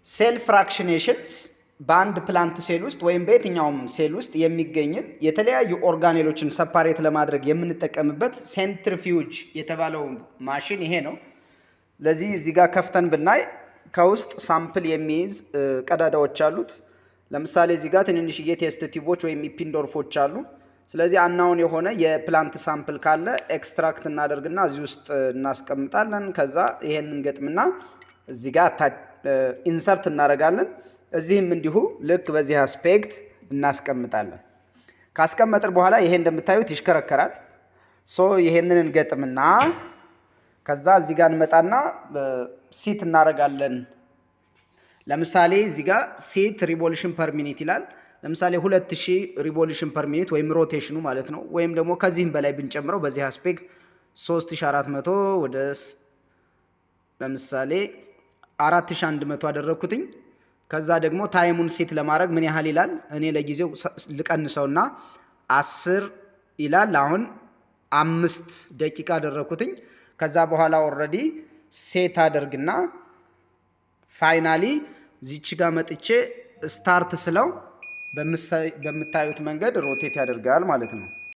ሴል ፍራክሽኔሽንስ በአንድ ፕላንት ሴል ውስጥ ወይም በየትኛውም ሴል ውስጥ የሚገኝን የተለያዩ ኦርጋኔሎችን ሰፓሬት ለማድረግ የምንጠቀምበት ሴንትሪፊዩጅ የተባለው ማሽን ይሄ ነው። ለዚህ እዚህ ጋር ከፍተን ብናይ ከውስጥ ሳምፕል የሚይዝ ቀዳዳዎች አሉት። ለምሳሌ እዚህ ጋር ትንንሽዬ ቴስት ቲዩቦች ወይም ኢፒንዶርፎች አሉ። ስለዚህ አናውን የሆነ የፕላንት ሳምፕል ካለ ኤክስትራክት እናደርግና እዚህ ውስጥ እናስቀምጣለን። ከዛ ይሄንን ገጥምና እዚህ ጋር ኢንሰርት እናደርጋለን። እዚህም እንዲሁ ልክ በዚህ አስፔክት እናስቀምጣለን። ካስቀመጥን በኋላ ይሄ እንደምታዩት ይሽከረከራል። ይሄንን እንገጥምና ከዛ እዚህ ጋር እንመጣና ሲት እናደርጋለን። ለምሳሌ እዚህ ጋር ሲት ሪቮሉሽን ፐር ሚኒት ይላል። ለምሳሌ 2000 ሪቮሉሽን ፐር ሚኒት ወይም ሮቴሽኑ ማለት ነው። ወይም ደግሞ ከዚህም በላይ ብንጨምረው በዚህ አስፔክት 3400 ወደ ለምሳሌ 4100 አደረኩትኝ። ከዛ ደግሞ ታይሙን ሴት ለማድረግ ምን ያህል ይላል? እኔ ለጊዜው ልቀንሰውና 10 ይላል። አሁን 5 ደቂቃ አደረኩትኝ። ከዛ በኋላ ኦልሬዲ ሴት አደርግና ፋይናሊ እዚች ጋር መጥቼ ስታርት ስለው በምታዩት መንገድ ሮቴት ያደርጋል ማለት ነው።